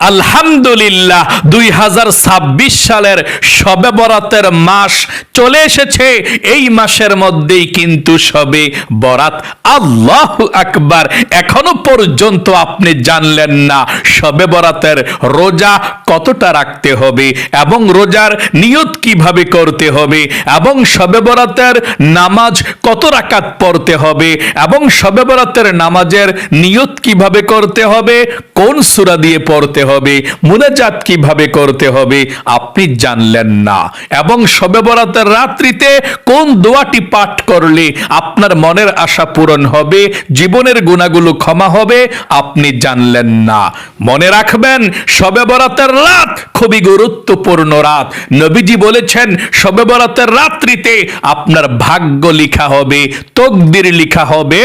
আলহামদুলিল্লাহ 2026 সালের শবে বরাতের মাস চলে এসেছে। এই মাসের মধ্যেই কিন্তু শবে বরাত। আল্লাহু আকবার। এখনো পর্যন্ত আপনি জানলেন না শবে বরাতের রোজা কতটা রাখতে হবে এবং রোজার নিয়ত কিভাবে করতে হবে এবং শবে বরাতের নামাজ কত রাকাত পড়তে হবে এবং শবে বরাতের নামাজের নিয়ত কিভাবে করতে হবে, কোন সূরা দিয়ে পড়তে হবে, মুনাজাত কিভাবে করতে হবে আপনি জানলেন না। এবং শবে বরাতের রাত্রিতে কোন দোয়াটি পাঠ করলে আপনার মনের আশা পূরণ হবে, জীবনের গুনাহগুলো ক্ষমা হবে আপনি জানলেন না। মনে রাখবেন শবে বরাতের রাত খুবই গুরুত্বপূর্ণ রাত। নবীজি বলেছেন শবে বরাতের রাত্রিতে আপনার ভাগ্য লেখা হবে, তকদির লেখা হবে।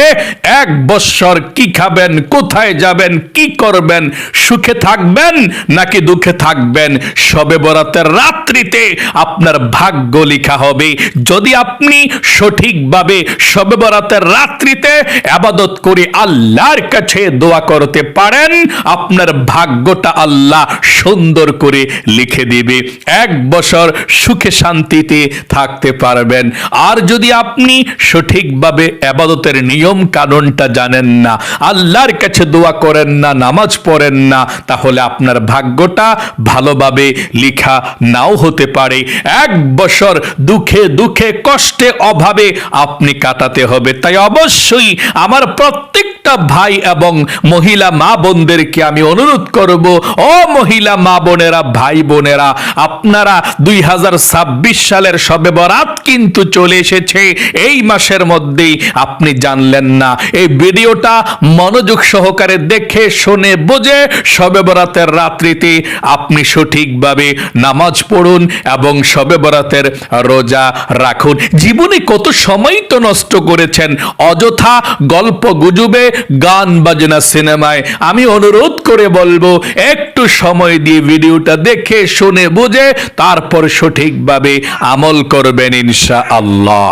1 বছর কি খাবেন, কোথায় যাবেন, কি করবেন, সুখে থাকবেন নাকি দুঃখে থাকবেন, শবে বরাতের রাত্রিতে আপনার ভাগ্য লেখা হবে। যদি আপনি সঠিকভাবে শবে বরাতের রাত্রিতে ইবাদত করে আল্লাহর কাছে দোয়া করতে পারেন, আপনার ভাগ্যটা আল্লাহ সুন্দর করে লিখে দিবে। 1 বছর সুখে শান্তিতে থাকতে পারবেন। আর যদি আপনি সঠিকভাবে ইবাদতের নিয়ম কানুনটা জানেন না, আল্লাহর কাছে দোয়া করেন না, নামাজ পড়েন না, তাহলে আপনার ভাগ্যটা ভালোভাবে লেখা নাও হতে পারে। 1 বছর দুঃখে দুঃখে কষ্টে অভাবে আপনি কাটাতে হবে। তাই অবশ্যই আমার প্রত্যেকটা ভাই এবং মহিলা মা বোনদেরকে আমি অনুরোধ করব, ও মহিলা মা বোনেরা, ভাই বোনেরা, আপনারা 2026 সালের শবে বরাত কিন্তু চলে এসেছে। এই মাসের মধ্যেই আপনি জানলেন না। এই ভিডিওটা মনোযোগ সহকারে দেখে শুনে বুঝে শবে বরাতের রাত্রিতে আপনি সঠিকভাবে নামাজ পড়ুন এবং শবে বরাতের রোজা রাখুন। জীবনে কত সময় তো নষ্ট করেছেন অযথা গল্প গুজবে, গান বাজনা, সিনেমায়। আমি অনুরোধ করে বলবো একটু সময় দিয়ে ভিডিওটা দেখে শুনে বুঝে তারপর সঠিকভাবে আমল করবেন ইনশাআল্লাহ।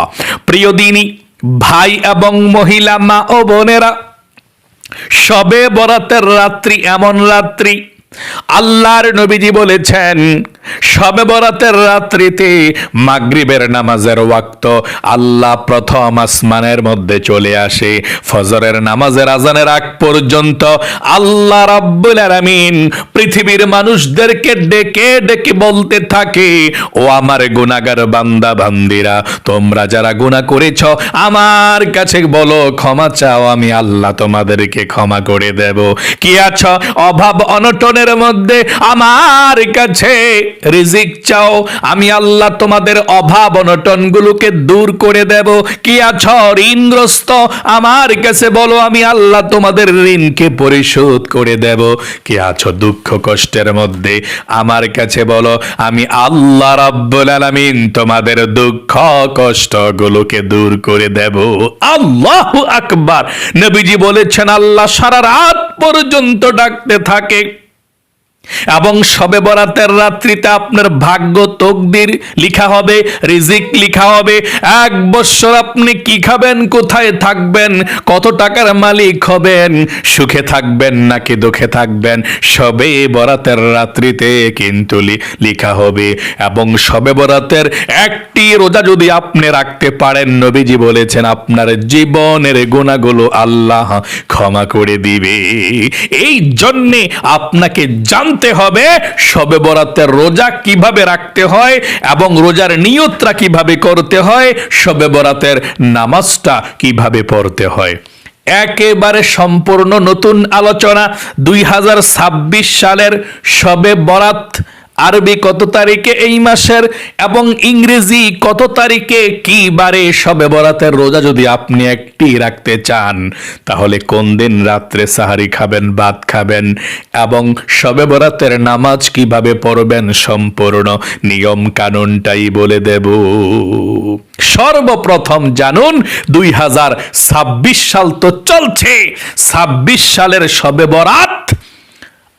প্রিয় দিনী ভাই এবং মহিলা মা ও বোনেরা, শবে বরাতের রাত্রি এমন রাত্রি, আল্লাহর নবীজি বলেছেন শবে বরাতের রাত্রিতে মাগরিবের নামাজের ওয়াক্ত আল্লাহ প্রথম আসমানের মধ্যে চলে আসে। ফজরের নামাজের আজানের আগ পর্যন্ত আল্লাহ রাব্বুল আলামিন পৃথিবীর মানুষদেরকে ডেকে ডেকে বলতে থাকে, ও আমার গুনাহগার বান্দা বান্দিরা, তোমরা যারা গুনাহ করেছ আমার কাছে বলো, ক্ষমা চাও, আমি আল্লাহ তোমাদেরকে ক্ষমা করে দেব। কি আছো অভাব অনটনের মধ্যে, আমার কাছে রিজিক চাও, আমি আল্লাহ তোমাদের অভাব অনটনগুলোকে দূর করে দেব। কি আছো ঋণগ্রস্ত, আমার কাছে বলো, আমি আল্লাহ তোমাদের ঋণকে পরিশোধ করে দেব। কি আছো দুঃখ কষ্টের মধ্যে, আমার কাছে বলো, আমি আল্লাহ রাব্বুল আলামিন তোমাদের দুঃখ কষ্টগুলোকে দূর করে দেব। আল্লাহু আকবার। নবীজি বলেছেন আল্লাহ সারা রাত পর্যন্ত ডাকতে থাকে এবং শবে বরাতের রাত্রিতে আপনার ভাগ্য তকদির লেখা হবে, রিজিক লেখা হবে। 1 বছর আপনি কি খাবেন, কোথায় থাকবেন, কত টাকার মালিক হবেন, সুখে থাকবেন নাকি দুঃখে থাকবেন, শবে বরাতের রাত্রিতে কিন্তু লেখা হবে। এবং শবে বরাতের একটি রোজা যদি আপনি রাখতে পারেন, নবীজি বলেছেন আপনার জীবনের গুনাহগুলো আল্লাহ ক্ষমা করে দিবে। এই জন্যে আপনাকে জানতে হবে শবে বরাতের রোজা কিভাবে রাখতে হয় এবং রোজার নিয়তটা কিভাবে করতে হয়, শবে বরাতের নামাজটা কিভাবে পড়তে হয়। একেবারে সম্পূর্ণ নতুন আলোচনা। 2026 সালের শবে বরাত আরবি কত তারিখে এই মাসের এবং ইংরেজি কত তারিখে কি বারে শবে বরাতের রোজা যদি আপনি একটি রাখতে চান, তাহলে কোন দিন রাত্রে সাহারি খাবেন, ভাত খাবেন এবং শবে বরাতের নামাজ কিভাবে পড়বেন, সম্পূর্ণ নিয়ম কানুনটাই বলে দেব। সর্বপ্রথম জানুন 2026 সাল তো চলছে, 26 সালের শবে বরাত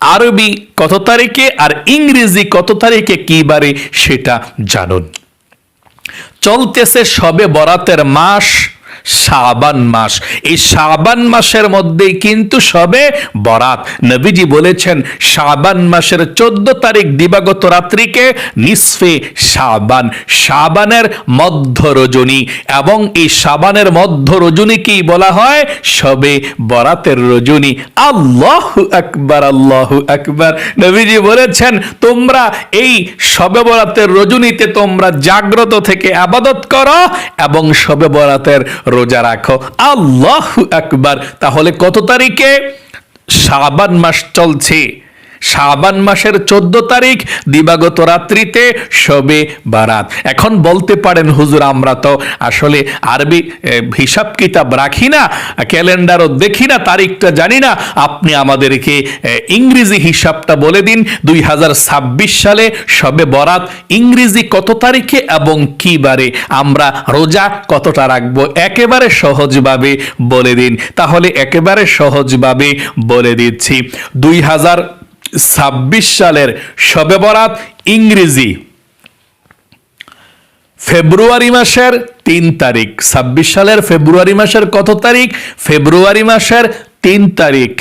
আরবি কত তারিখে আর ইংরেজি কত তারিখে কি বারে সেটা জানুন। চলতেছে শবে বরাতের মাস শাবান মাস। এই শাবান মাসের মধ্যেই কিন্তু সবে বরাত। নবীজি বলেছেন শাবান মাসের 14 তারিখ দিবাগত রাত্রিকে নিসফে শাবান, শাবানের মধ্য রজনী, এবং এই শাবানের মধ্য রজনীকেই বলা হয় সবে বরাতের রজনী। আল্লাহু আকবার, আল্লাহু আকবার। নবীজি বলেছেন তোমরা এই সবে বরাতের রজনীতে তোমরা জাগ্রত থেকে ইবাদত করো এবং সবে বরাতের রোজা রাখো। আল্লাহু আকবার। তাহলে কত তারিখে? শাবান মাস চলছে, শাবান মাসের 14 তারিখ দিবাগত রাত্রিতে শবে বারাত। এখন বলতে পারেন হুজুর আমরা তো আসলে আরবি হিসাব কিতাব রাখি না, ক্যালেন্ডারও দেখি না, তারিখটা জানি না, আপনি আমাদেরকে ইংরেজি হিসাবটা বলে দিন। 2026 সালে শবে বরাত ইংরেজি কত তারিখে এবং কি বারে আমরা রোজা কতটা রাখবো? একেবারে সহজভাবে বলে দিন। তাহলে একেবারে সহজভাবে বলে দিচ্ছি। 2026 সালের শবে বরাত ইংরেজি ফেব্রুয়ারি মাসের 3 তারিখ। 26 সালের ফেব্রুয়ারি মাসের কত তারিখ? ফেব্রুয়ারি মাসের 3 তারিখ,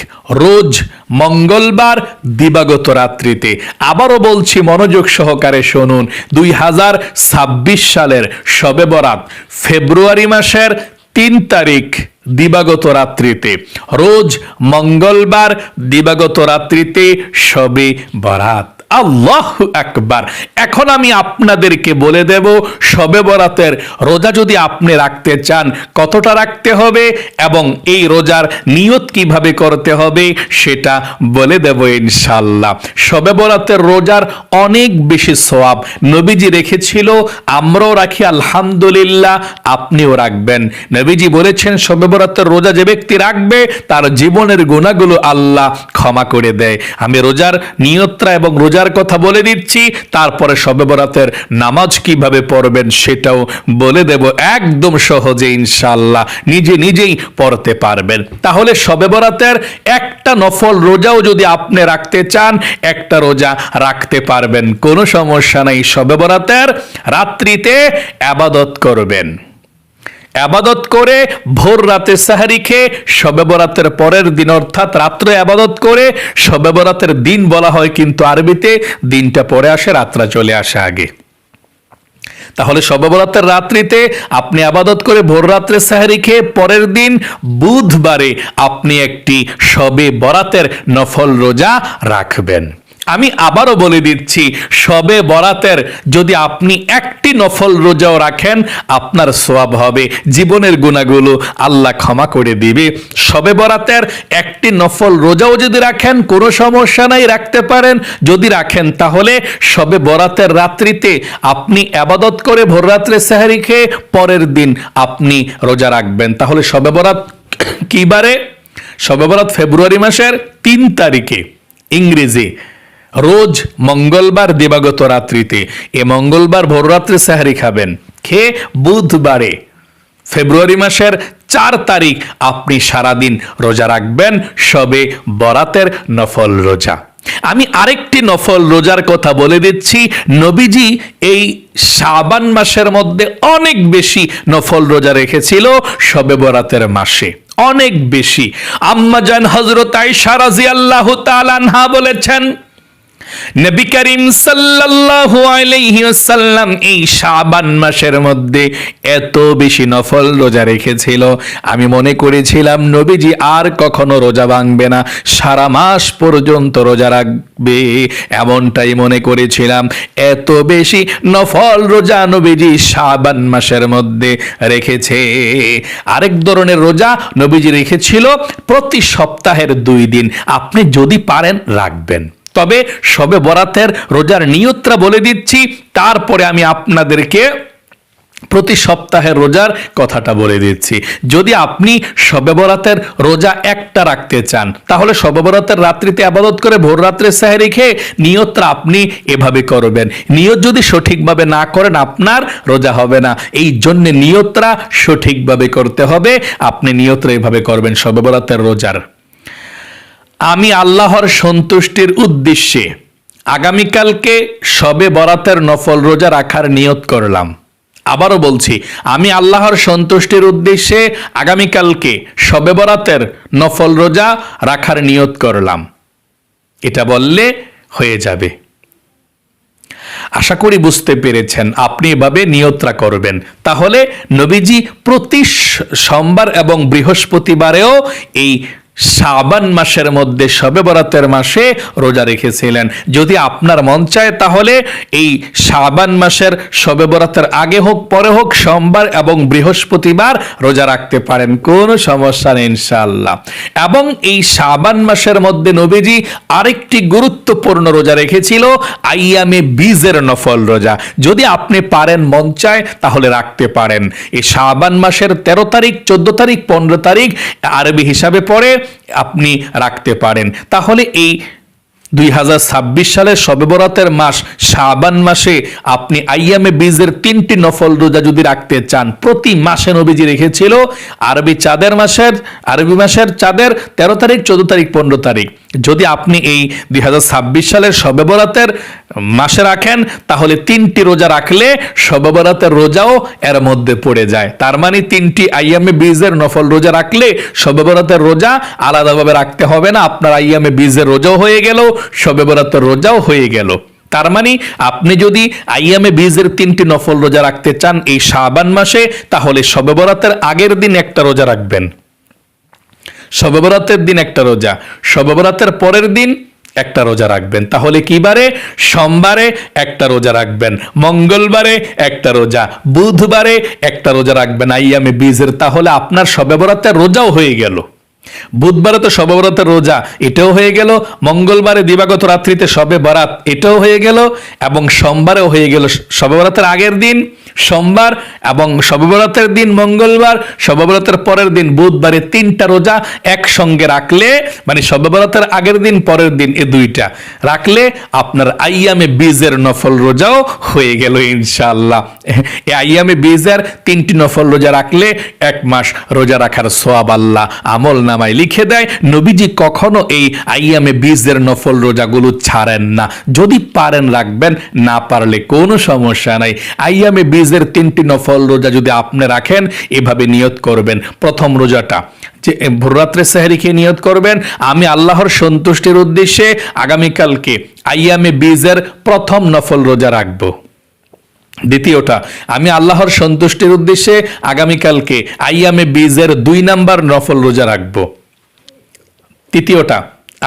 রোজ মঙ্গলবার দিবাগত রাত্রিতে। আবারও বলছি, মনোযোগ সহকারে শুনুন। 2026 সালের শবে বরাত ফেব্রুয়ারি মাসের 3 তারিখ দিবাগত রাত্রিতে, রোজ মঙ্গলবার দিবাগত রাত্রিতে শবে বরাত। আল্লাহু আকবার। এখন আমি আপনাদেরকে বলে দেব শবে বরাতের রোজা যদি আপনি রাখতে চান কতটা রাখতে হবে এবং এই রোজার নিয়ত কিভাবে করতে হবে সেটা বলে দেব ইনশাআল্লাহ। শবে বরাতের রোজার অনেক বেশি সওয়াব নবীজি রেখেছিল, আমরাও রাখি আলহামদুলিল্লাহ, আপনিও রাখবেন। নবীজি বলেছেন শবে বরাতের রোজা যে ব্যক্তি রাখবে তার জীবনের গুনাহগুলো আল্লাহ ক্ষমা করে দেয়। আমি রোজার নিয়তটা এবং রোজার কথা বলে দিচ্ছি, তারপরে শবে বরাতের নামাজ কিভাবে পড়বেন সেটাও বলে দেব একদম সহজে ইনশাআল্লাহ, নিজে নিজেই পড়তে পারবেন। তাহলে শবে বরাতের একটা নফল রোজাও যদি আপনি রাখতে চান একটা রোজা রাখতে পারবেন, কোনো সমস্যা নাই। শবে বরাতের রাত্রিতে ইবাদত করবেন, ইবাদত করে ভোর রাতে সাহারি খেয়ে শবে বরাতের পরের দিন অর্থাৎ রাত্রে ইবাদত করে, শবে বরাতের দিন বলা হয় কিন্তু আরবিতে দিনটা পরে আসে, রাতটা চলে আসে আগে। তাহলে শবে বরাতের রাত্রিতে আপনি ইবাদত করে ভোর রাত্রে সাহারি খেয়ে পরের দিন বুধবারে আপনি একটি শবে বরাতের নফল রোজা রাখবেন। আমি আবারও বলে দিচ্ছি, শবে বরাতের যদি আপনি একটি নফল রোজাও রাখেন আপনার সওয়াব হবে, জীবনের গুনাহগুলো আল্লাহ ক্ষমা করে দিবে। শবে বরাতের একটি নফল রোজাও যদি রাখেন কোনো সমস্যা নাই, রাখতে পারেন। যদি রাখেন তাহলে শবে বরাতের রাত্রিতে আপনি ইবাদত করে ভোর রাত্রে সেহরি খেয়ে পরের দিন আপনি রোজা রাখবেন। তাহলে শবে বরাত কি বারে? শবে বরাত ফেব্রুয়ারি মাসের 3 তারিখে ইংরেজি, রোজ মঙ্গলবার দিবাগত রাত্রিতে। এ মঙ্গলবার ভোর রাত্রে সেহরি খাবেন, খেয়ে বুধবারে ফেব্রুয়ারি মাসের 4 তারিখ আপনি সারাদিন রোজা রাখবেন, শবে বরাতের নফল রোজা। আমি আরেকটি নফল রোজার কথা বলে দিচ্ছি। নবীজি এই শাবান মাসের মধ্যে অনেক বেশি নফল রোজা রেখেছিল শবে বরাতের মাসে, অনেক বেশি। আম্মা জান হযরত আয়েশা রাদিয়াল্লাহু তাআলা আনহা বলেছেন নবী করিম সাল্লাল্লাহু আলাইহি ওয়াসাল্লাম এই শাবান মাসের মধ্যে এত বেশি নফল রোজা রেখেছিল, আমি মনে করেছিলাম নবীজি আর কখনো রোজা ভাঙবে না, সারা মাস পর্যন্ত রোজা রাখবে, এমনটাই মনে করেছিলাম। এত বেশি নফল রোজা নবীজি শাবান মাসের মধ্যে রেখেছে। আরেক ধরনের রোজা নবীজি রেখেছিল প্রতি সপ্তাহের 2 দিন, আপনি যদি পারেন রাখবেন। তবে শবে বরাতের রোজার নিয়তটা বলে দিচ্ছি, তারপরে আমি আপনাদেরকে প্রতি সপ্তাহের রোজার কথাটা বলে দিচ্ছি। যদি আপনি শবে বরাতের রোজা একটা রাখতে চান তাহলে শবে বরাতের রাত্রিতে ইবাদত করে ভোর রাত্রে সেহরি খেয়ে নিয়তটা আপনি এভাবে করবেন। নিয়ত যদি সঠিকভাবে না করেন আপনার রোজা হবে না, এই জন্য নিয়তটা সঠিকভাবে করতে হবে। আপনি নিয়তটা এভাবে করবেন শবে বরাতের রোজার, আমি আল্লাহর সন্তুষ্টির উদ্দেশ্যে আগামীকালকে শবে বরাতের নফল রোজা রাখার নিয়ত করলাম। আবারও বলছি, আমি আল্লাহর সন্তুষ্টির উদ্দেশ্যে আগামীকালকে শবে বরাতের নফল রোজা রাখার নিয়ত করলাম, এটা বললে হয়ে যাবে। আশা করি বুঝতে পেরেছেন। আপনি এভাবে নিয়তটা করবেন, তাহলে নবীজি প্রতি সোমবার এবং বৃহস্পতিবারেও এই শাবান মাসের মধ্যে শবে বরাতের মাসে রোজা রেখেছিলেন। যদি আপনার মন চায় তাহলে এই শাবান মাসের শবে বরাতের আগে হোক পরে হোক সোমবার এবং বৃহস্পতিবার রোজা রাখতে পারেন, কোনো সমস্যা নেই ইনশাআল্লাহ। এবং এই শাবান মাসের মধ্যে নবীজি আরেকটি গুরুত্বপূর্ণ রোজা রেখেছিল, আইয়ামে বীজের নফল রোজা। যদি আপনি পারেন, মন চায়, তাহলে রাখতে পারেন। এই শাবান মাসের 13 তারিখ, 14 তারিখ, 15 তারিখ আরবি হিসাবে পড়ে আপনি রাখতে পারেন। তাহলে এই 2026 সালের শবে বরাতের মাস শাবান মাসে আপনি আইয়ামে বীজের 3টি নফল রোজা যদি রাখতে চান, প্রতি মাসে নবীজি রেখেছিল আরবি মাসের চাঁদের 13 তারিখ, 14 তারিখ, 15 তারিখ। যদি আপনি এই 2026 সালের শবে বরাতের মাসে রাখেন, তাহলে 3টি রোজা রাখলে শবে বরাতের রোজাও এর মধ্যে পড়ে যায়। তার মানে 3টি আইয়ামে বীজের নফল রোজা রাখলে শবে বরাতের রোজা আলাদাভাবে রাখতে হবে না, আপনার আইয়ামে বীজের রোজাও হয়ে গেল, শবে বরাতের রোজাও হয়ে গেল। তার মানে আপনি যদি আইয়ামে বীজের 3টি নফল রোজা রাখতে চান এই শাবান মাসে, তাহলে শবে বরাতের আগের দিন একটা রোজা রাখবেন, শবে বরাতের দিন একটা রোজা, শবে বরাতের পরের দিন একটা রোজা রাখবেন। তাহলে কি বারে? সোমবারে একটা রোজা রাখবেন, মঙ্গলবারে একটা রোজা, বুধবারে একটা রোজা রাখবেন আইয়ামে বীজের। তাহলে আপনার শবে বরাতের রোজাও হয়ে গেল। বুধবারে তো শবে বরাতের রোজা, এটাও হয়ে গেল। মঙ্গলবারে দিবাগত রাত্রিতে শবে বরাত, এটাও হয়ে গেল। এবং সোমবারেও হয়ে গেল শবে বরাতের আগের দিন সোমবার, এবং শবে বরাতের দিন মঙ্গলবার, শবে বরাতের পরের দিন বুধবারে 3টা রোজা একসঙ্গে রাখলে, মানে শবে বরাতের আগের দিন পরের দিন এই 2টা রাখলে আপনার আইয়ামে বীজের নফল রোজাও হয়ে গেল ইনশাআল্লাহ। এই আইয়ামে বীজের 3টি নফল রোজা রাখলে 1 মাস রোজা রাখার সওয়াব আল্লাহ আমল নামায় লিখে দেয়। নবীজি কখনো এই আইয়ামে বীজের নফল রোজাগুলো ছাড়েন না। যদি পারেন রাখবেন, না পারলে কোনো সমস্যা নাই। আইয়ামে বীজের 3টি নফল রোজা যদি আপনি রাখেন, এভাবে নিয়ত করবেন। প্রথম রোজাটা যে ভোররাত্রে সেহরি খেয়ে নিয়ত করবেন, আমি আল্লাহর সন্তুষ্টির উদ্দেশ্যে আগামীকালকে আইয়ামে বীজের প্রথম নফল রোজা রাখব। দ্বিতীয়টা, আমি আল্লাহর সন্তুষ্টির উদ্দেশ্যে আগামীকালকে আইয়ামে বীজের 2 নাম্বার নফল রোজা রাখব। তৃতীয়টা,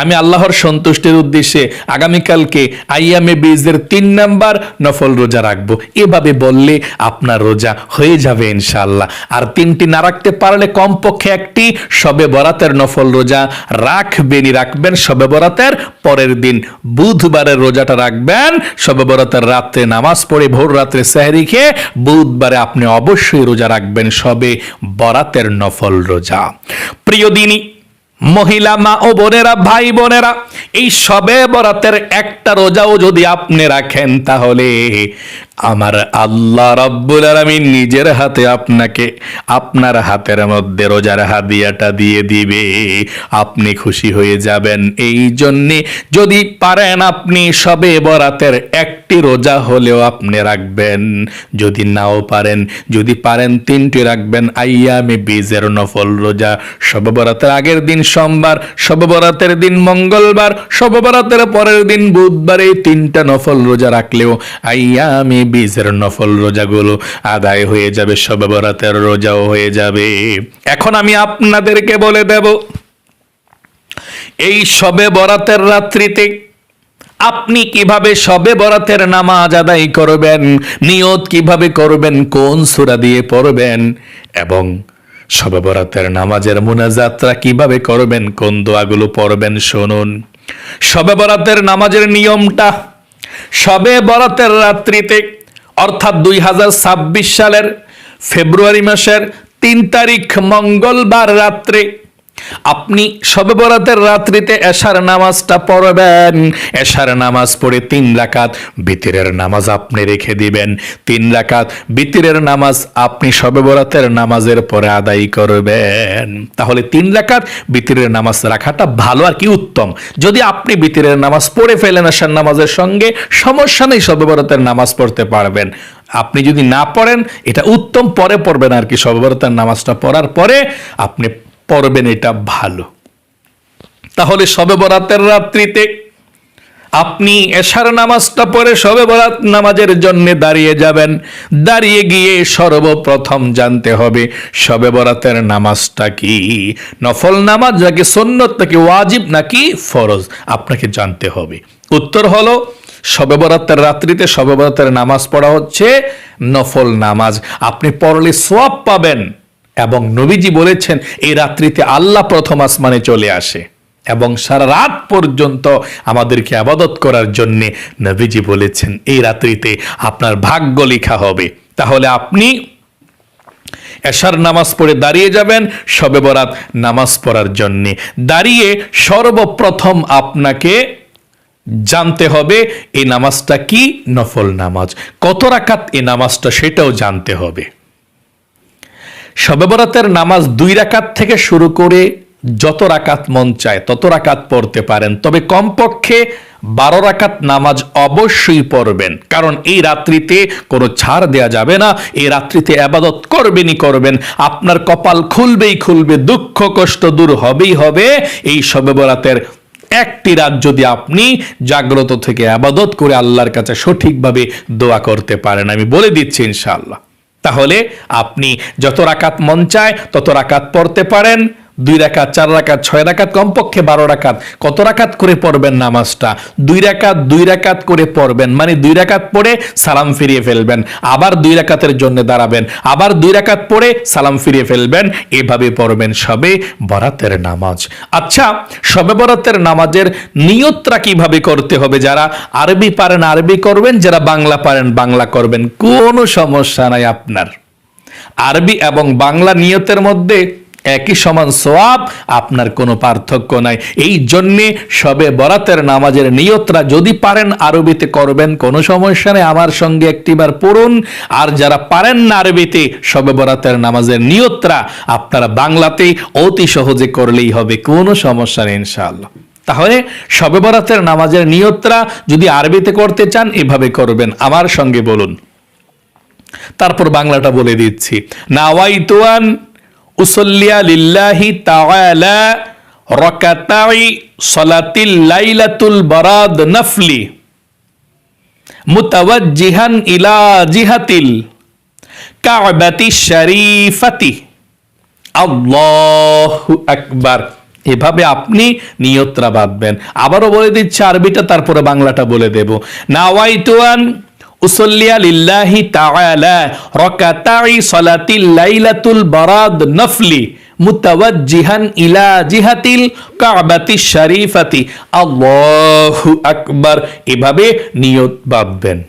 আমি আল্লাহর সন্তুষ্টির উদ্দেশ্যে আগামীকালকে আইয়ামে বীজের 3 নাম্বার নফল রোজা রাখবো। এভাবে বললে আপনার রোজা হয়ে যাবে ইনশাআল্লাহ। আর 3টি না রাখতে পারলে কমপক্ষে একটি শবে বরাতের নফল রোজা রাখবেন। শবে বরাতের পরের দিন বুধবারের রোজাটা রাখবেন, শবে বরাতের রাত্রে নামাজ পড়ে ভোর রাত্রে সেহরি খেয়ে বুধবারে আপনি অবশ্যই রোজা রাখবেন শবে বরাতের নফল রোজা। প্রিয় দিনী মহিলা মা ও বোনেরা, ভাই বোনেরা, এই শবে বরাতের একটা রোজাও যদি আপনি রাখেন, তাহলে আমার আল্লাহ রাব্বুল আলামিন নিজের হাতে আপনাকে আপনার হাতের মধ্যে রোজার হাদিয়াটা দিয়ে দিবে, আপনি খুশি হয়ে যাবেন। এই জন্যে যদি পারেন আপনি শবে বরাতের একটি রোজা হলেও আপনি রাখবেন। যদি নাও পারেন, যদি পারেন 3টি রাখবেন আইয়ামে বীজের নফল রোজা। শবে বরাতের আগের দিন সোমবার, শবে বরাতের দিন মঙ্গলবার, শবে বরাতের পরের দিন বুধবার, এই 3টা নফল রোজা রাখলেও আইয়ামে বীজের নফল রোজাগুলো আদায় হয়ে যাবে, শবে বরাতের রোজাও হয়ে যাবে। এখন আমি আপনাদেরকে বলে দেব, এই শবে বরাতের রাত্রিতে আপনি কিভাবে শবে বরাতের নামাজ আদায় করবেন, নিয়ত কিভাবে করবেন, কোন সূরা দিয়ে পড়বেন, এবং শবে বরাতের নামাজের মুনাজাতরা কিভাবে করবেন, কোন দোয়াগুলো পড়বেন শুনুন। শবে বরাতের নামাজের নিয়মটা, শবে বরাতের রাত্রিতে অর্থাৎ 2026 সালের ফেব্রুয়ারি মাসের 3 তারিখ মঙ্গলবার রাত্রে আপনি শবে বরাতের রাত্রিতে এশার নামাজটা পড়বেন। এশার নামাজ পড়ে 3 রাকাত বিতরের নামাজ আপনি রেখে দিবেন। 3 রাকাত বিতরের নামাজ আপনি শবে বরাতের নামাজের পরে আদায় করবেন। তাহলে 3 রাকাত বিতরের নামাজ রাখাটা ভালো আর কি উত্তম। যদি আপনি বিতরের নামাজ পড়ে ফেলেন এশার নামাজের সঙ্গে, সমস্যা নেই, শবে বরাতের নামাজ পড়তে পারবেন। আপনি যদি না পড়েন এটা উত্তম, পরে পড়বেন আর কি, শবে বরাতের নামাজটা পড়ার পরে আপনি পড়বেন, এটা ভালো। তাহলে শবে বরাতের রাত্রিতে আপনি এশার নামাজটা পড়ে শবে বরাত নামাজের জন্য দাঁড়িয়ে যাবেন। দাঁড়িয়ে গিয়ে সর্বপ্রথম জানতে হবে শবে বরাতের নামাজটা কি নফল নামাজ নাকি সুন্নত নাকি ওয়াজিব নাকি ফরজ, আপনাকে জানতে হবে। উত্তর হলো শবে বরাতের রাত্রিতে শবে বরাতের নামাজ পড়া হচ্ছে নফল নামাজ। আপনি পড়লে সওয়াব পাবেন, এবং নবীজি বলেছেন এই রাত্রিতে আল্লাহ প্রথম আসমানে চলে আসে এবং সারা রাত পর্যন্ত আমাদেরকে ইবাদত করার জন্য নবীজি বলেছেন এই রাত্রিতে আপনার ভাগ্য লেখা হবে। তাহলে আপনি এশার নামাজ পড়ে দাঁড়িয়ে যাবেন শবে বরাত নামাজ পড়ার জন্য। দাঁড়িয়ে সর্বপ্রথম আপনাকে জানতে হবে এই নামাজটা কি নফল নামাজ, কত রাকাত এই নামাজটা সেটাও জানতে হবে। শবে বরাতের নামাজ 2 রাকাত থেকে শুরু করে যত রাকাত মন চায় তত রাকাত পড়তে পারেন, তবে কমপক্ষে 12 রাকাত নামাজ অবশ্যই পড়বেন, কারণ এই রাত্রিতে কোনো ছাড় দেয়া যাবে না। এই রাত্রিতে ইবাদত করবেনই করবেন, আপনার কপাল খুলবেই খুলবে, দুঃখ কষ্ট দূর হবেই হবে। এই শবে বরাতের একটি রাত যদি আপনি জাগ্রত থেকে ইবাদত করে আল্লাহর কাছে সঠিকভাবে দোয়া করতে পারেন, আমি বলে দিচ্ছি ইনশাআল্লাহ, তাহলে আপনি যত রাকাত মন চায় তত রাকাত পড়তে পারেন। 2 রাকাত, 4 রাকাত, 6 রাকাত, কমপক্ষে 12 রাকাত। কত রাকাত করে পড়বেন নামাজটা? 2 রাকাত 2 রাকাত করে পড়বেন, মানে 2 রাকাত পড়ে সালাম ফিরিয়ে ফেলবেন, আবার 2 রাকাতের জন্য দাঁড়াবেন, আবার 2 রাকাত পড়ে সালাম ফিরিয়ে ফেলবেন, এভাবে পড়বেন শবে বরাতের নামাজ। আচ্ছা, শবে বরাতের নামাজের নিয়তটা কিভাবে করতে হবে? যারা আরবি পারেন আরবি করবেন, যারা বাংলা পারেন বাংলা করবেন, কোনো সমস্যা নাই আপনার। আরবি এবং বাংলা নিয়তের মধ্যে একই সমান সওয়াব, আপনার কোনো পার্থক্য নাই। এই জন্যে শবে বরাতের নামাজের নিয়তরা যদি পারেন আরবিতে করবেন, কোনো সমস্যা নেই, আমার সঙ্গে একটিবার পড়ুন। আর যারা পারেন না আরবিতে, শবে বরাতের নামাজের নিয়তরা আপনারা বাংলাতেই অতি সহজে করলেই হবে, কোনো সমস্যা নেই ইনশাআল্লাহ। তাহলে শবে বরাতের নামাজের নিয়তরা যদি আরবিতে করতে চান এভাবে করবেন, আমার সঙ্গে বলুন। তারপর বাংলাটা বলে দিচ্ছি। নাওয়াইতুয়ান উসল্লিয়া লিল্লাহি তাআলা রাকাতাই সালাতিল লাইলাতুল বারাদ নফলি মুতাওয়াজ্জিহান ইলা জিহাতিল কাবাতিশ শরীফাতি আল্লাহু আকবার। এভাবে আপনি নিয়তরা বাঁধবেন। আবারও বলে দিচ্ছি আরবিটা, তারপরে বাংলাটা বলে দেব। নাওয়াইতুয়ান উসল্লিয়া লিল্লাহি তাআলা রাকাতাই সালাতিল লাইলাতুল বারাদ নফলি মুতাওয়াজ্জিহান ইলা জিহাতিল কাবাতিশ শরীফাতি আল্লাহু আকবার। এভাবে নিয়ত বাঁধবেন।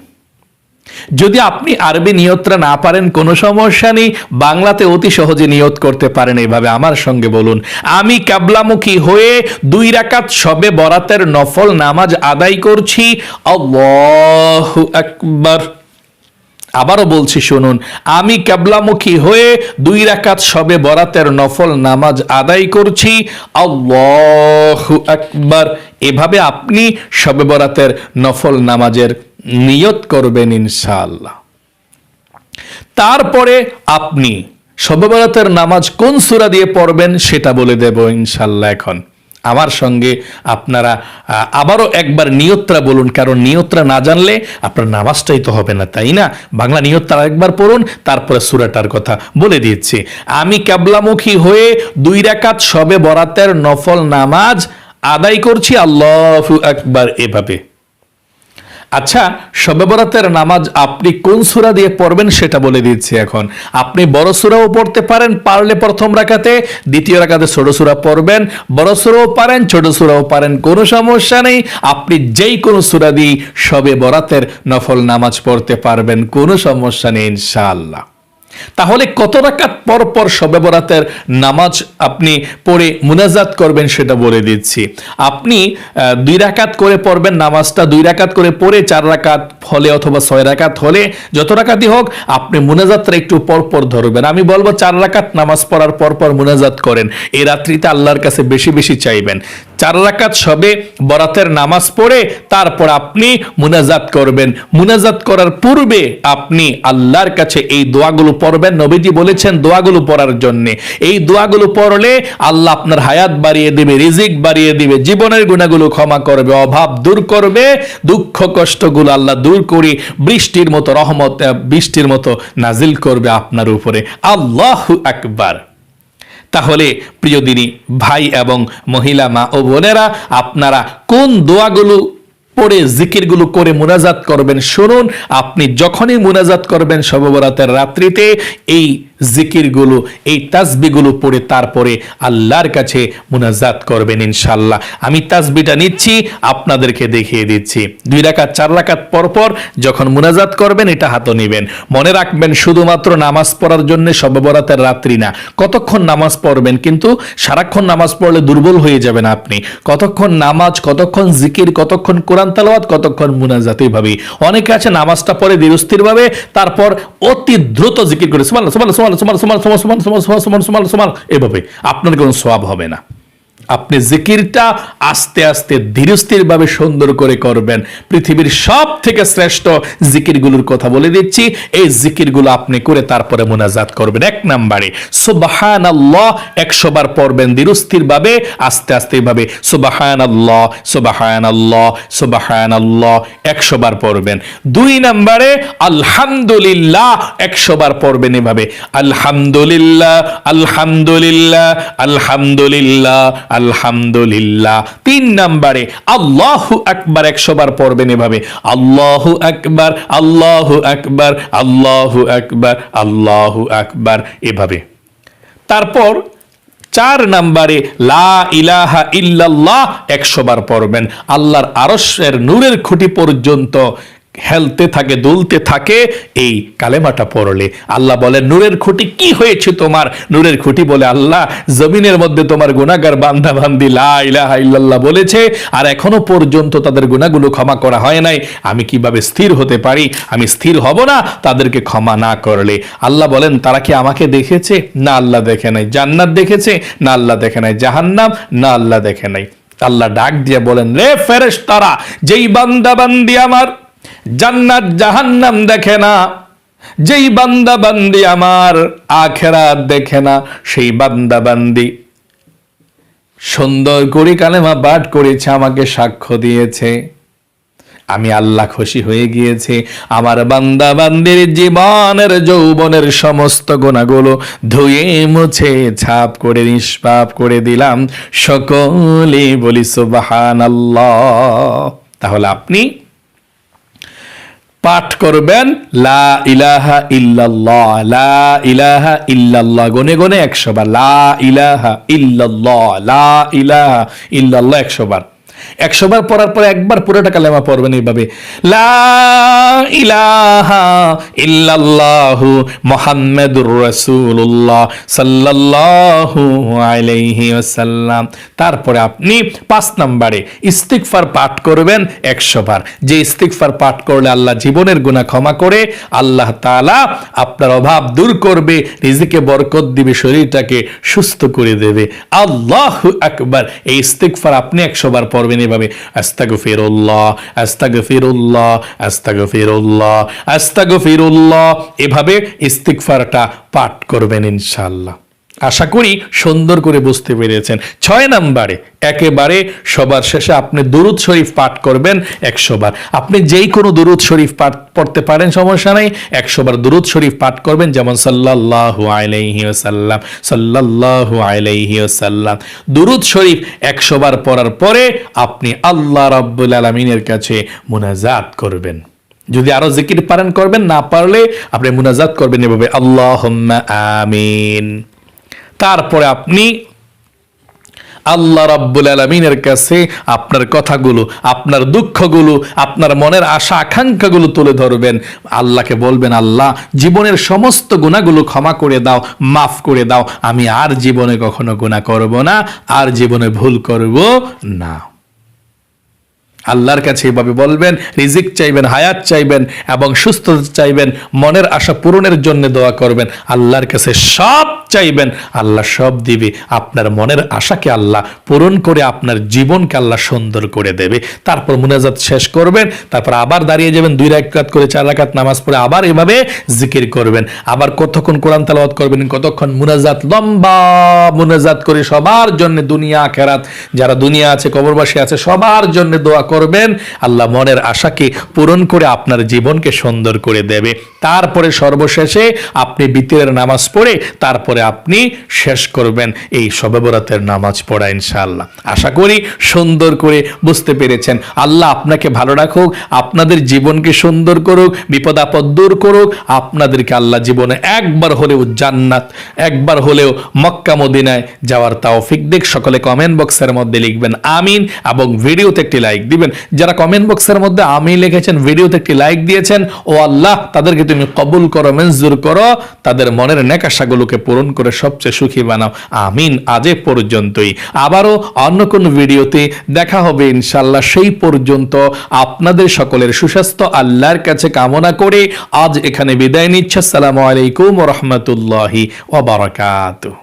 যদি আপনি আরবি নিয়তটা না পারেন কোনো সমস্যা নেই, বাংলাতে অতি সহজে নিয়ত করতে পারেন এইভাবে, আমার সঙ্গে বলুন। আমি কিবলামুখী হয়ে 2 রাকাত শবে বরাতের নফল নামাজ আদায় করছি, আল্লাহু আকবার। আবারও বলছি শুনুন, আমি কিবলামুখী হয়ে 2 রাকাত শবে বরাতের নফল নামাজ আদায় করছি, আল্লাহু আকবার। এভাবে আপনি শবে বরাতের নফল নামাজের নিয়ত করবেন ইনশাআল্লাহ। তারপরে আপনি শবে বরাতের নামাজ কোন সূরা দিয়ে পড়বেন সেটা বলে দেব ইনশাআল্লাহ। এখন আমার সঙ্গে আপনারা আবারও একবার নিয়তটা বলুন, কারণ নিয়তটা না জানলে আপনার নামাজটাই তো হবে না, তাই না? বাংলা নিয়তটা আরেকবার পড়ুন, তারপরে সূরাটার কথা বলে দিচ্ছি। আমি কিবলামুখী হয়ে 2 রাকাত শবে বরাতের নফল নামাজ আদায় করছি, আল্লাহু আকবার। এভাবে। আচ্ছা, শবে বরাতের নামাজ আপনি কোন সূরা দিয়ে পড়বেন সেটা বলে দিচ্ছি এখন। আপনি বড় সূরাও পড়তে পারেন, পারলে প্রথম রাকাতে, দ্বিতীয় রাকাতে ছোট সূরা পড়বেন। বড় সূরাও পারেন, ছোট সূরাও পারেন, কোনো সমস্যা নেই। আপনি যেই কোনো সূরা দিয়ে শবে বরাতের নফল নামাজ পড়তে পারবেন, কোনো সমস্যা নেই ইনশাআল্লাহ। তাহলে কত রাকাত পর পর শবে বরাতের নামাজ আপনি পড়ে মুনাজাত করবেন সেটা বলে দিচ্ছি। আপনি 2 রাকাত করে পড়বেন নামাজটা, 2 রাকাত করে পড়ে 4 রাকাত হলে অথবা 6 রাকাত হলে, যত রাকাতই হোক আপনি মুনাজাতটা একটু পর পর ধরবেন। আমি বলবো 4 রাকাত নামাজ পড়ার পর পর মুনাজাত করেন। এই রাত্রিতে আল্লাহর কাছে বেশি বেশি চাইবেন। 4 রাকাত শবে বরাতের নামাজ পড়ে তারপর আপনি মুনাজাত করবেন। মুনাজাত করার পূর্বে আপনি আল্লাহর কাছে এই দোয়াগুলো পড়বেন। নবীজি বলেছেন দোয়াগুলো পড়ার জন্য। এই দোয়াগুলো পড়লে আল্লাহ আপনার হায়াত বাড়িয়ে দিবে, রিজিক বাড়িয়ে দিবে, জীবনের গুনাহগুলো ক্ষমা করবে, অভাব দূর করবে, দুঃখ কষ্টগুলো আল্লাহ দূর করে বৃষ্টির মতো রহমত, বৃষ্টির মতো নাজিল করবে আপনার উপরে। আল্লাহু আকবার। তাহলে প্রিয় দিনী ভাই এবং মহিলা মা ও বোনেরা, আপনারা কোন দোয়াগুলো পড়ে জিকিরগুলো করে মুনাজাত করবেন শুনুন। আপনি যখনই মুনাজাত করবেন শবে বরাতের রাত্রিতে এই জিকিরগুলো, এই তাসবিহগুলো পড়ে তারপরে আল্লাহর কাছে মুনাজাত করবেন ইনশাআল্লাহ। আমি তাসবিহটা নিচ্ছি, আপনাদেরকে দেখিয়ে দিচ্ছি। 2 রাকাত 4 রাকাত পর পর যখন মুনাজাত করবেন এটা হাতে নেবেন। মনে রাখবেন শুধুমাত্র নামাজ পড়ার জন্য শবে বরাতের রাত্রি না, কতক্ষণ নামাজ পড়বেন, কিন্তু সারাক্ষণ নামাজ পড়লে দুর্বল হয়ে যাবেন আপনি। কতক্ষণ নামাজ, কতক্ষণ জিকির, কতক্ষণ কোরআন তেলাওয়াত, কতক্ষণ মুনাজাত। এইভাবেই অনেকে আছে নামাজটা পড়ে ধীরস্থির ভাবে, তারপর অতি দ্রুত জিকির করে সুবহানাল্লাহ সুবহানাল্লাহ সুবহানাল্লাহ, এভাবে আপনার কোনো সওয়াব হবে না। আপনি জিকিরটা আস্তে আস্তে ধীরস্থির ভাবে সুন্দর করে করবেন। পৃথিবীর সব থেকে শ্রেষ্ঠ জিকিরগুলোর কথা বলে দিচ্ছি, এই জিকিরগুলো আপনি করে তারপরে মুনাজাত করবেন। 1 নম্বরে সুবহানাল্লাহ 100 বার পড়বেন ধীরস্থির ভাবে, আস্তে আস্তে ভাবে সুবহানাল্লাহ সুবহানাল্লাহ সুবহানাল্লাহ 100 বার পড়বেন। 2 নম্বরে আলহামদুলিল্লাহ 100 বার পড়বেন এভাবে, আলহামদুলিল্লাহ আলহামদুলিল্লাহ আলহামদুলিল্লাহ আলহামদুলিল্লাহ। 3 নম্বরে আল্লাহু আকবার 100 বার পড়বেন এভাবে, আল্লাহু আকবার আল্লাহু আকবার আল্লাহু আকবার আল্লাহু আকবার এভাবে। তারপর 4 নম্বরে লা ইলাহা ইল্লাল্লাহ 100 বার পড়বেন। আল্লাহর আরশের নূরের খুঁটি পর্যন্ত হেলতে থাকে, দুলতে থাকে এই কালেমাটা পড়লে। আল্লাহ বলেন নূরের খুঁটি কি হয়েছে তোমার? নূরের খুঁটি বলে আল্লাহ জমিনের মধ্যে তোমার গুনাহগার বান্দা বান্দি লা ইলাহা ইল্লাল্লাহ বলেছে আর এখনো পর্যন্ত তাদের গুনাহগুলো ক্ষমা করা হয় নাই। আমি কিভাবে স্থির হতে পারি? আমি স্থির হব না তাদেরকে ক্ষমা না করলে। আল্লাহ বলেন তারা কি আমাকে দেখেছে? না, আল্লাহ দেখে নাই। জান্নাত দেখেছে? না, আল্লাহ দেখে নাই। জাহান্নাম? না, আল্লাহ দেখে নাই। আল্লাহ ডাক দিয়ে বলেন, রে ফেরেশতারা, যেই বান্দা বান্দি আমার জান্নাত জাহান্নাম দেখে না, যেই বান্দা বান্দি আমার আখিরাত দেখে না, সেই বান্দা বান্দি সুন্দর করে কালেমা পাঠ করেছে, আমাকে সাক্ষ্য দিয়েছে, আমি আল্লাহ খুশি হয়ে গিয়েছে। আমার বান্দা বান্দির জীবনের যৌবনের সমস্ত গুনাহগুলো ধুয়ে মুছে ছাপ করে নিষ্পাপ করে দিলাম। সকলে বলি সুবহানাল্লাহ। তাহলে আপনি পাঠ করবেন লা ইলাহা ইল্লাল্লাহ, লা ইলাহা ইল্লাল্লাহ গনে গনে 100 বার, লা ইলাহা ইল্লাল্লাহ, লা ইলাহা ইল্লাল্লাহ 100 বার। 100 বার পড়ার পর একবার পুরোটা কালেমা পড়বেন এইভাবে, লা ইলাহা ইল্লাল্লাহু মুহাম্মাদুর রাসূলুল্লাহ সাল্লাল্লাহু আলাইহি ওয়াসাল্লাম। তারপরে আপনি 5 নম্বরে ইস্তিগফার পাঠ করবেন 100 বার। যে ইস্তিগফার পাঠ করলে আল্লাহ জীবনের গুনাহ ক্ষমা করে, আল্লাহ তাআলা আপনার অভাব দূর করবে, রিজিকে বরকত দিবে, শরীরটাকে সুস্থ করে দেবে। আল্লাহু আকবার। এই ইস্তিগফার আপনি 100 বার পড়বেন এভাবে, আস্তাগফিরুল্লাহ আস্তাগফিরুল্লাহ আস্তাগফিরুল্লাহ আস্তাগফিরুল্লাহ, এভাবে ইস্তিগফারটা পাঠ করবেন ইনশাআল্লাহ। আশা করি সুন্দর করে বুঝতে পেরেছেন। 6 নম্বরে একেবারে সবার শেষে আপনি দুরূদ শরীফ পাঠ করবেন 100 বার। আপনি যেই কোনো দুরূদ শরীফ পাঠ পড়তে পারেন, সমস্যা নাই। 100 বার দুরূদ শরীফ পাঠ করবেন, যেমন সাল্লাল্লাহু আলাইহি ওয়াসাল্লাম সাল্লাল্লাহু আলাইহি ওয়াসাল্লাম। দুরূদ শরীফ 100 বার পড়ার পরে আপনি আল্লাহ রাব্বুল আলামিনের কাছে মুনাজাত করবেন। যদি আরো জিকির পারেন করবেন, না পারলে আপনি মুনাজাত করবেন এভাবে, আল্লাহুম্মা আমিন। তারপরে আপনি আল্লাহ রাব্বুল আলামিনের কাছে আপনার কথাগুলো, আপনার দুঃখগুলো, আপনার মনের আশা আকাঙ্ক্ষাগুলো তুলে ধরবেন। আল্লাহকে বলবেন, আল্লাহ জীবনের সমস্ত গুনাহগুলো ক্ষমা করে দাও, মাফ করে দাও, আমি আর জীবনে কখনো গুনাহ করব না, আর জীবনে ভুল করব না। আল্লাহর কাছে এইভাবে বলবেন, রিজিক চাইবেন, হায়াত চাইবেন এবং সুস্থতা চাইবেন, মনের আশা পূরণের জন্য দোয়া করবেন, আল্লাহর কাছে সব চাইবেন, আল্লাহ সব দিবে। আপনার মনের আশাকে আল্লাহ পূরণ করে আপনার জীবনকে আল্লাহ সুন্দর করে দেবে। তারপর মুনাজাত শেষ করবেন, তারপর আবার দাঁড়িয়ে যাবেন, 2 রাকাত করে 4 রাকাত নামাজ পড়ে আবার এভাবে জিকির করবেন। আবার কতক্ষণ কোরআন তেলাওয়াত করবেন, কতক্ষণ মুনাজাত, লম্বা মুনাজাত করে সবার জন্য, দুনিয়া আখিরাত যারা দুনিয়া আছে, কবরবাসী আছে, সবার জন্য দোয়া করবেন। আল্লাহ মনের আশাকে পূরণ করে আপনার জীবনকে সুন্দর করে দেবে। তারপরে সর্বশেষে আপনি বিতরের নামাজ পড়ে তারপরে আপনি শেষ করবেন এই শবে বরাতের নামাজ পড়া ইনশাআল্লাহ। আশা করি সুন্দর করে বুঝতে পেরেছেন। আল্লাহ আপনাকে ভালো রাখুক, আপনাদের জীবনকে সুন্দর করুক, বিপদ আপদ দূর করুক, আপনাদেরকে আল্লাহ জীবনে একবার হলেও জান্নাত, একবার হলেও মক্কা মদিনায় যাওয়ার তৌফিক দিক। সকলে কমেন্ট বক্সের মধ্যে লিখবেন আমিন এবং ভিডিওতে একটি লাইক দিবেন। যারা কমেন্ট বক্সের মধ্যে আমিন লিখেছেন, ভিডিওতে একটি লাইক দিয়েছেন, ও আল্লাহ তাদেরকে তুমি কবুল করো, মঞ্জুর করো, তাদের মনের নেক আশাগুলোকে পূরণ করে সবচেয়ে সুখী বানাও। আমিন। আজ এ পর্যন্তই, আবারও অন্য কোন ভিডিওতে দেখা হবে ইনশাআল্লাহ। সেই পর্যন্ত আপনাদের সকলের সুস্বাস্থ্য আল্লাহর কাছে কামনা করে আজ এখানে বিদায় নিচ্ছি। আসসালামু আলাইকুম ওয়া রাহমাতুল্লাহি ওয়া বারাকাতুহু।